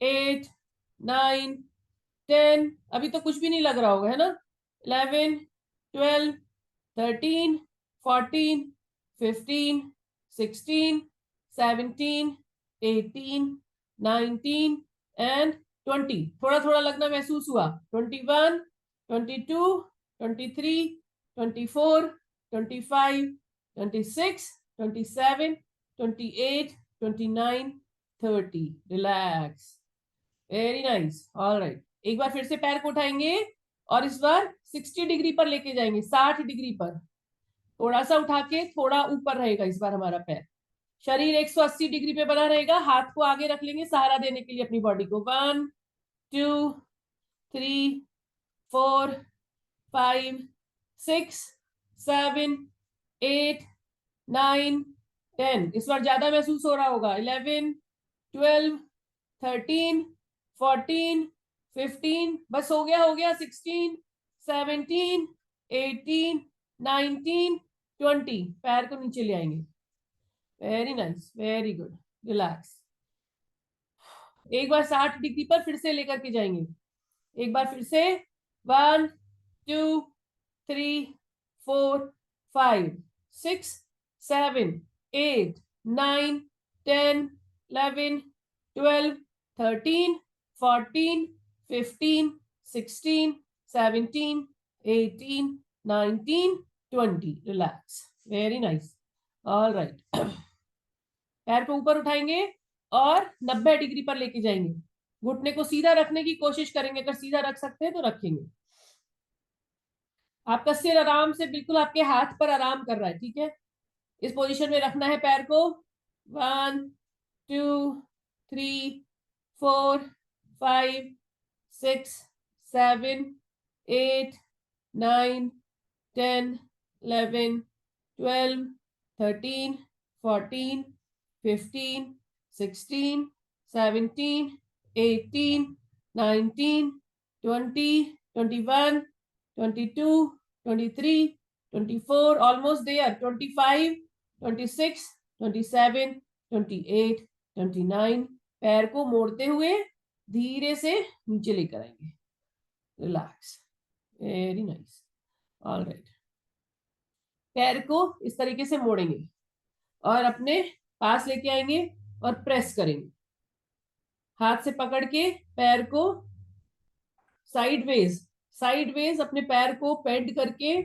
8 9 10। अभी तो कुछ भी नहीं लग रहा होगा, है ना? 11 12 13 14 15 16 17 18 19 एंड 20। थोड़ा थोड़ा लगना महसूस हुआ। 21 22 23 24 25 26 27 28 29 30। Relax, very nice, all right. एक बार फिर से पैर को उठाएंगे और इस बार 60 डिग्री पर लेके जाएंगे, 60 डिग्री पर। थोड़ा सा उठा के थोड़ा ऊपर रहेगा इस बार हमारा पैर। शरीर 180 डिग्री पे बना रहेगा। हाथ को आगे रख लेंगे सहारा देने के लिए अपनी बॉडी को। 1 2 3 4 5 6 7 8 9 10। इस बार ज्यादा महसूस हो रहा होगा। 11 12 13 14 15। बस हो गया, हो गया। 16 17 18 19 20। पैर को नीचे ले आएंगे। Very nice, very good, relax. एक बार 60 डिग्री पर फिर से लेकर के जाएंगे। एक बार फिर से 1 2 3 4 5 6 7 8 9 10 11 12 13 14 15 16 17 18 19 20। Relax, very nice, all right. पैर को ऊपर उठाएंगे और 90 डिग्री पर लेके जाएंगे। घुटने को सीधा रखने की कोशिश करेंगे, अगर सीधा रख सकते हैं तो रखेंगे। आपका सिर आराम से बिल्कुल आपके हाथ पर आराम कर रहा है। ठीक है, इस पोजीशन में रखना है पैर को। 1 2 3 4 5 6 7 8 9 10 11 12 13 14 15 16 17 18 19 20 21 22 23 24, almost there, 25 26 27 28 29। पैर को मोड़ते हुए धीरे से नीचे लेकर आएंगे। Relax, very nice, all right. पैर को इस तरीके से मोड़ेंगे और अपने पास लेके आएंगे और प्रेस करेंगे। हाथ से पकड़ के पैर को साइडवेज, साइडवेज अपने पैर को पेंट करके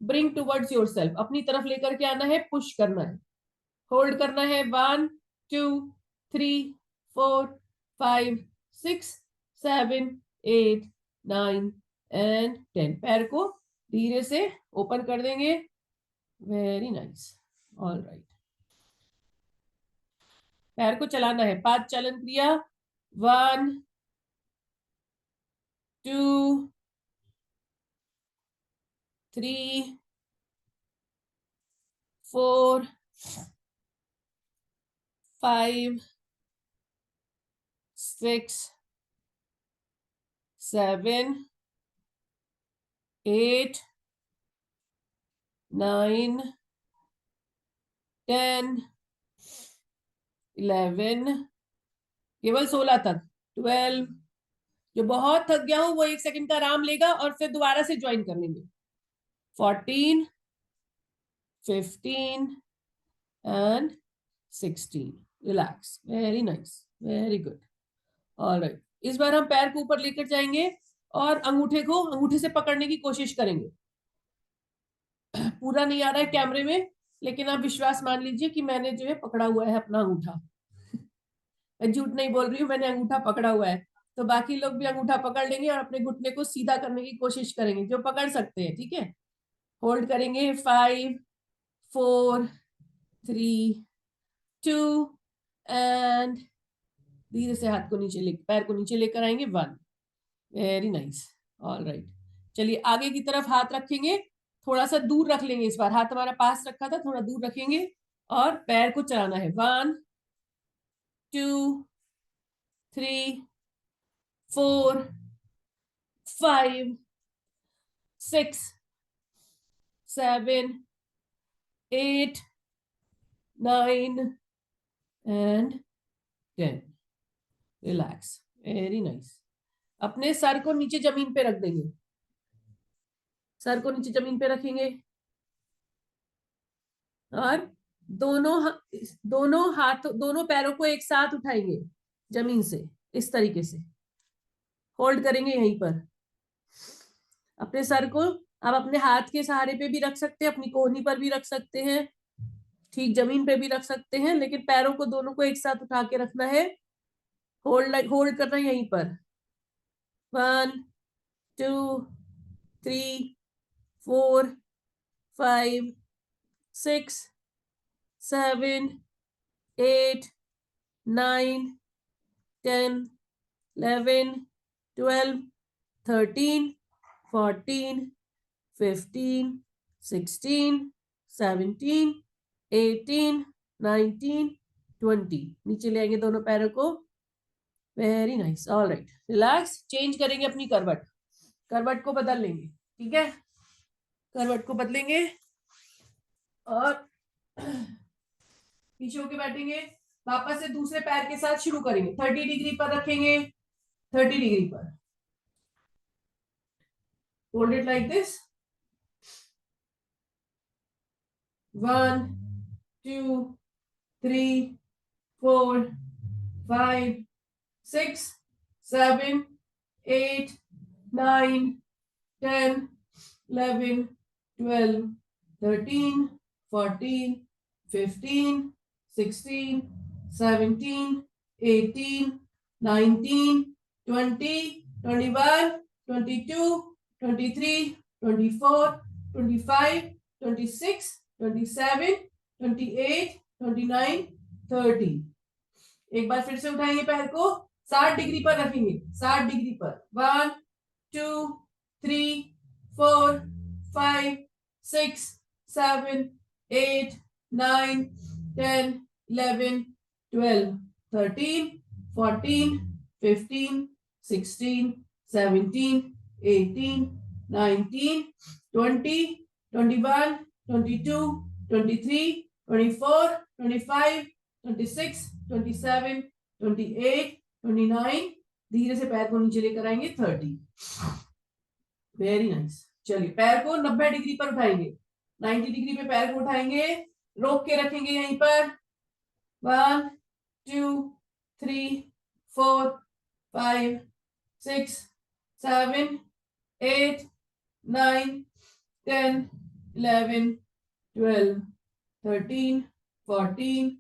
ब्रिंग टुवर्ड्स योरसेल्फ, अपनी तरफ लेकर के आना है, पुश करना है, होल्ड करना है। 1 2 3 4 5 6 7 8 9 एंड 10। पैर को धीरे से ओपन कर देंगे। Very nice, all right. पैर को चलाना है, पाद चलन क्रिया। 1 2 3 4 5 6 7 8 9 10 11 केवल 16 तक 12 जो बहुत थक गया हो वो 1 सेकंड का आराम लेगा और फिर दोबारा से ज्वाइन कर लेंगे 14 15 and 16 relax very nice very good alright इस बार हम पैर को ऊपर लेकर जाएंगे और अंगूठे से पकड़ने की कोशिश करेंगे पूरा नहीं आ रहा है कैमरे में लेकिन आप विश्वास मान लीजिए कि मैंने जो है पकड़ा हुआ है अपना अंगूठा झूठ नहीं बोल रही हूँ मैंने अंगूठा पकड़ा हुआ है तो बाकी लोग भी अंगूठा पकड़ लेंगे और अपने घुटने को सीधा करने की कोशिश करेंगे जो पकड़ सकते हैं ठीक है होल्ड करेंगे 5 4 3 2 एंड धीरे से हाथ को नीचे पैर को नीचे लेकर आएंगे 1 वेरी नाइस ऑलराइट चलिए आगे की तरफ हाथ रखेंगे थोड़ा सा दूर रख लेंगे इस बार हाथ हमारा पास रखा था थोड़ा दूर रखेंगे और पैर को चलाना है 1 2 3 4 5 6 7 8 9 and 10 रिलैक्स वेरी नाइस अपने सर को नीचे जमीन पे रख देंगे सर को नीचे जमीन पे रखेंगे और दोनों पैरों को एक साथ उठाएंगे जमीन से इस तरीके से होल्ड करेंगे यहीं पर अपने सर को आप अपने हाथ के सहारे पे भी रख सकते हैं अपनी कोहनी पर भी रख सकते हैं ठीक जमीन पे भी रख सकते हैं लेकिन पैरों को दोनों को एक साथ उठा के रखना है होल्ड करना है यहीं पर 1 2 3 4 5 6 7 8 9 10 11 12 13 14 15 16 17 18 19 20 नीचे ले आएंगे दोनों पैरों को very nice alright relax change करेंगे अपनी करवट को बदल लेंगे ठीक है करवट को बदलेंगे और पीछे होके बैठेंगे वापस से दूसरे पैर के साथ शुरू करेंगे 30 डिग्री पर रखेंगे 30 डिग्री पर hold it like this 1 2 3 4 5 6 7 8 9 10 11 12 13 14 15 16 17 18 19 20 21 22 23 24 25 26 27 28 29 30 एक बार फिर से उठाएंगे पैर को 60 डिग्री पर रखेंगे 60 डिग्री पर 1 2 3 4 5 6 7 8 9 10 11 12 13 14 15 16 17 18 19 20 21 22 23 24 25 26 27 28 29 धीरे से पैर को नीचे लेकर आएंगे 30 वेरी नाइस चलिए पैर को 90 डिग्री पर उठाएंगे 90 डिग्री पे पैर को उठाएंगे रोक के रखेंगे यहीं पर 1 2 3 4 5 6 7 8 9 10 11 12 13 14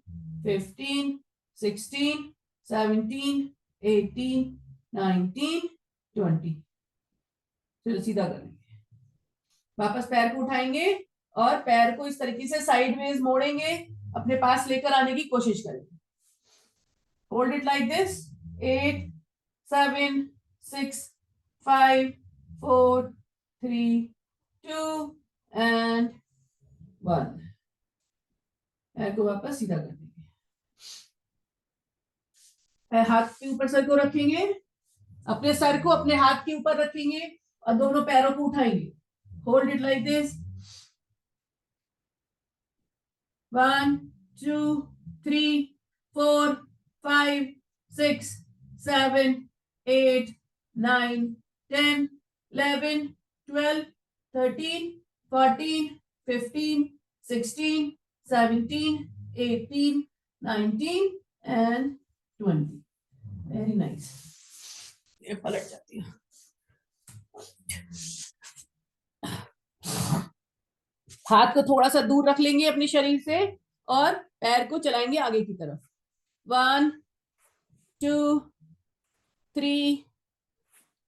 15 16 17 18 19 20 चलो सीधा कर लेंगे वापस पैर को उठाएंगे और पैर को इस तरीके से साइडवेज मोड़ेंगे अपने पास लेकर आने की कोशिश करेंगे hold it like this 8 7 6 5 4 3 2 and 1। पैर को वापस सीधा कर देंगे, हाथ के ऊपर सर को रखेंगे, अपने सर को अपने हाथ के ऊपर रखेंगे और दोनों पैरों को उठाएंगे। Hold it like this, 1 2 3 4 5 6 7 8 9 10 11 12 13 14 15 16 17 18 19 and 20। Very nice. ये पलट जाती है। हाथ को थोड़ा सा दूर रख लेंगे अपने शरीर से और पैर को चलाएंगे आगे की तरफ। 1 2 3,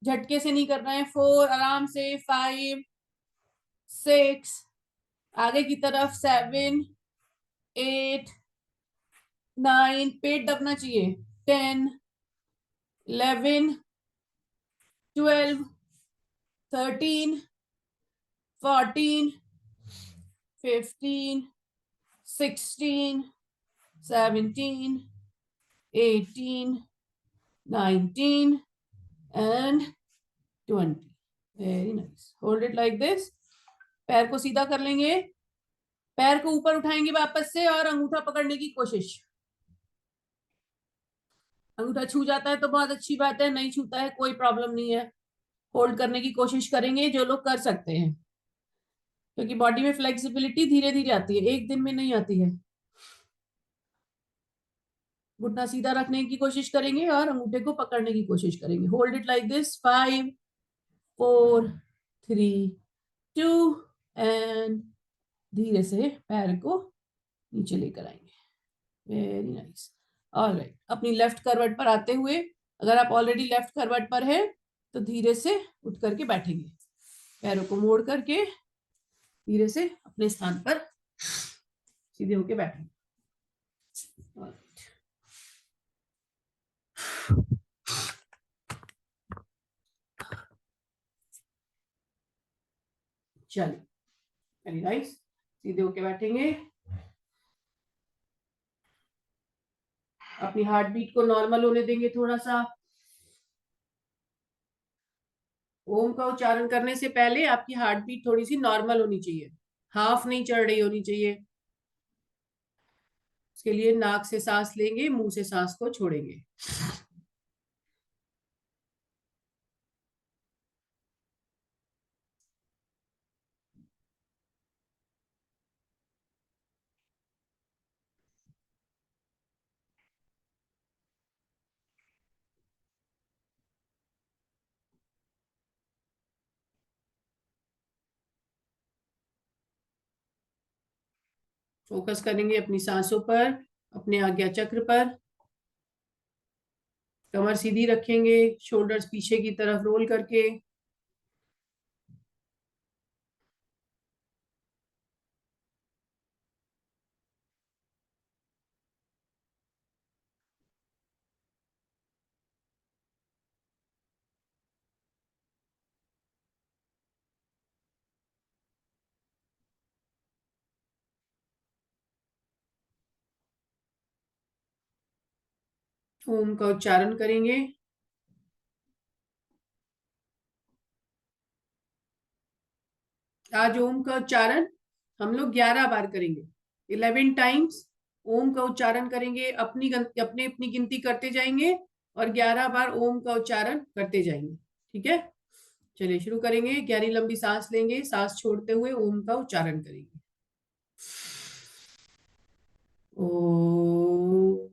झटके से नहीं करना है। 4, आराम से। 5 6, आगे की तरफ। 7 8 9, पेट दबना चाहिए। 10 11 12 13 14 15 16 17 18 19 and 20। Very nice. Hold it like this. पैर को सीधा कर लेंगे, पैर को ऊपर उठाएंगे वापस से और अंगूठा पकड़ने की कोशिश। अंगूठा छू जाता है तो बहुत अच्छी बात है, नहीं छूता है कोई प्रॉब्लम नहीं है। होल्ड करने की कोशिश करेंगे जो लोग कर सकते हैं, क्योंकि बॉडी में फ्लेक्सिबिलिटी धीरे धीरे आती है, एक दिन में नहीं आती है। घुटना सीधा रखने की कोशिश करेंगे और अंगूठे को पकड़ने की कोशिश करेंगे। Hold it like this. 5 4 3 2 and धीरे से पैर को नीचे लेकर आएंगे। Very nice. ऑलराइट, अपनी लेफ्ट करवट पर आते हुए, अगर आप ऑलरेडी लेफ्ट करवट पर है तो धीरे से उठ करके बैठेंगे, पैरों को मोड़ करके धीरे से अपने स्थान पर सीधे होके बैठेंगे। चलिए, वेरी नाइस। सीधे होके बैठेंगे, अपनी हार्ट बीट को नॉर्मल होने देंगे थोड़ा सा। ओम का उच्चारण करने से पहले आपकी हार्ट बीट थोड़ी सी नॉर्मल होनी चाहिए, हाफ नहीं चढ़ रही होनी चाहिए। उसके लिए नाक से सांस लेंगे, मुंह से सांस को छोड़ेंगे। फोकस करेंगे अपनी सांसों पर, अपने आज्ञा चक्र पर। कमर सीधी रखेंगे, शोल्डर्स पीछे की तरफ रोल करके। ओम का उच्चारण करेंगे। आज ओम का उच्चारण हम लोग 11 बार करेंगे, 11 टाइम्स ओम का उच्चारण करेंगे। अपनी अपनी गिनती करते जाएंगे और 11 बार ओम का उच्चारण करते जाएंगे। ठीक है, चलिए शुरू करेंगे। गहरी लंबी सांस लेंगे, सांस छोड़ते हुए ओम का उच्चारण करेंगे। ओ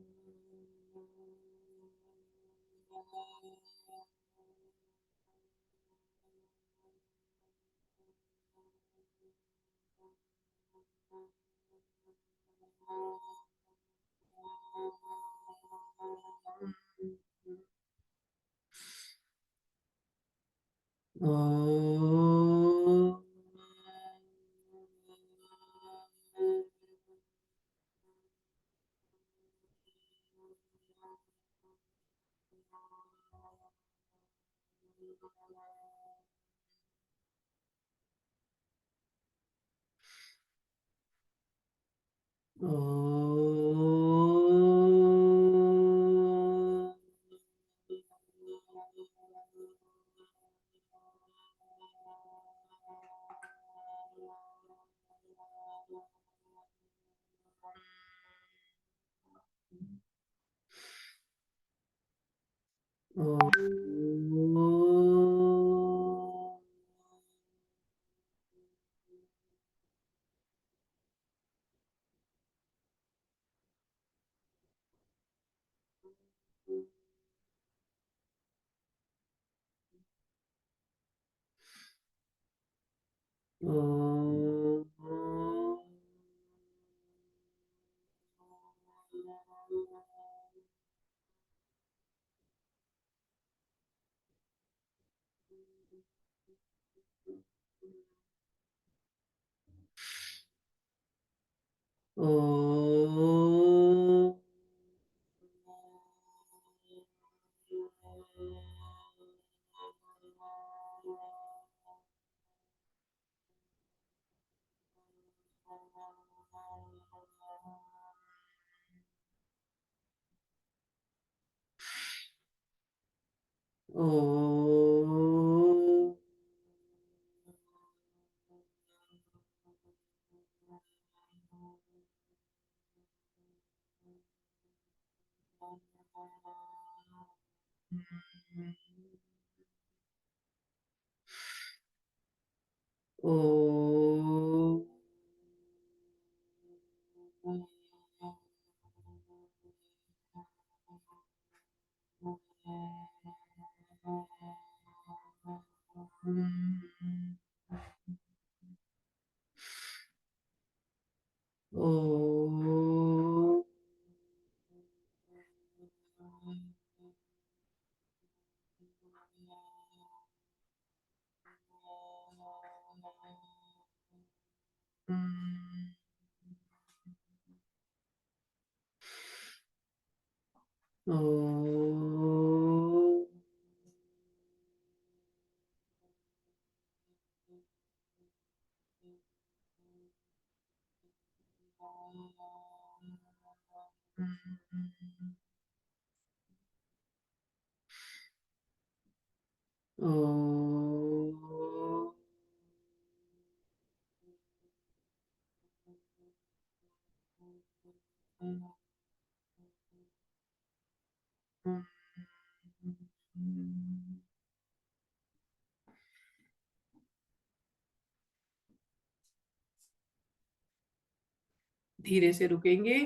धीरे से रुकेंगे,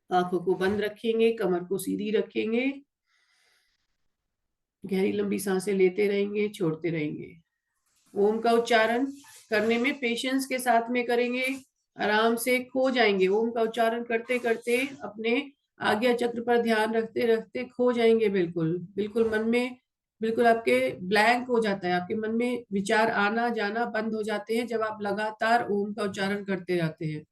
आंखों को बंद रखेंगे, कमर को सीधी रखेंगे, गहरी लंबी सांसें लेते रहेंगे, छोड़ते रहेंगे। ओम का उच्चारण करने में पेशेंस के साथ में करेंगे, आराम से खो जाएंगे। ओम का उच्चारण करते करते अपने आज्ञा चक्र पर ध्यान रखते रखते खो जाएंगे, बिल्कुल बिल्कुल मन में, बिल्कुल आपके ब्लैंक हो जाता है, आपके मन में विचार आना जाना बंद हो जाते हैं जब आप लगातार ओम का उच्चारण करते रहते हैं।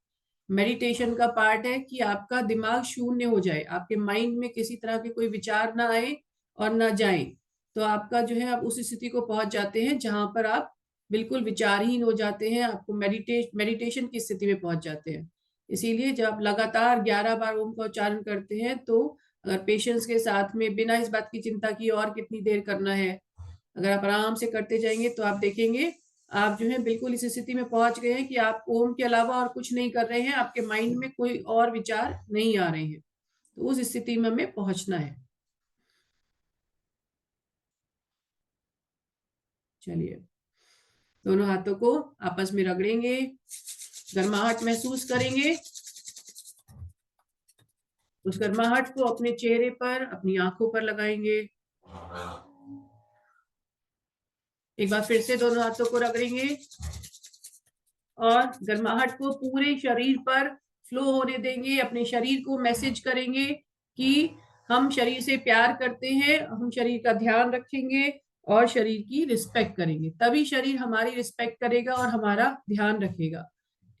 मेडिटेशन का पार्ट है कि आपका दिमाग शून्य हो जाए, आपके माइंड में किसी तरह के कोई विचार ना आए और ना जाए, तो आपका जो है आप उस स्थिति को पहुंच जाते हैं जहां पर आप बिल्कुल विचारहीन हो जाते हैं, आपको मेडिटेशन की स्थिति में पहुंच जाते हैं। इसीलिए जब आप लगातार 11 बार ओम का उच्चारण करते हैं तो अगर पेशेंस के साथ में, बिना इस बात की चिंता की और कितनी देर करना है, अगर आप आराम से करते जाएंगे तो आप देखेंगे आप जो है बिल्कुल इस स्थिति में पहुंच गए हैं कि आप ओम के अलावा और कुछ नहीं कर रहे हैं, आपके माइंड में कोई और विचार नहीं आ रहे हैं। तो उस स्थिति में हमें पहुंचना है। चलिए, दोनों हाथों को आपस में रगड़ेंगे, गर्माहट महसूस करेंगे। उस गर्माहट को अपने चेहरे पर, अपनी आंखों पर लगाएंगे। एक बार फिर से दोनों हाथों को रगड़ेंगे और गर्माहट को पूरे शरीर पर फ्लो होने देंगे। अपने शरीर को मैसेज करेंगे कि हम शरीर से प्यार करते हैं, हम शरीर का ध्यान रखेंगे और शरीर की रिस्पेक्ट करेंगे, तभी शरीर हमारी रिस्पेक्ट करेगा और हमारा ध्यान रखेगा।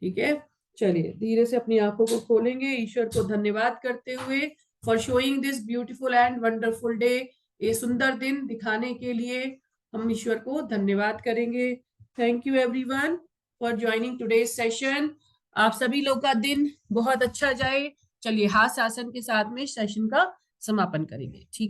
ठीक है, चलिए धीरे से अपनी आंखों को खोलेंगे, ईश्वर को धन्यवाद करते हुए for showing this beautiful and wonderful day. ये सुंदर दिन दिखाने के लिए हम ईश्वर को धन्यवाद करेंगे। Thank you everyone for joining today's session. आप सभी लोग का दिन बहुत अच्छा जाए। चलिए हास्य आसन के साथ में सेशन का समापन करेंगे, ठीक है।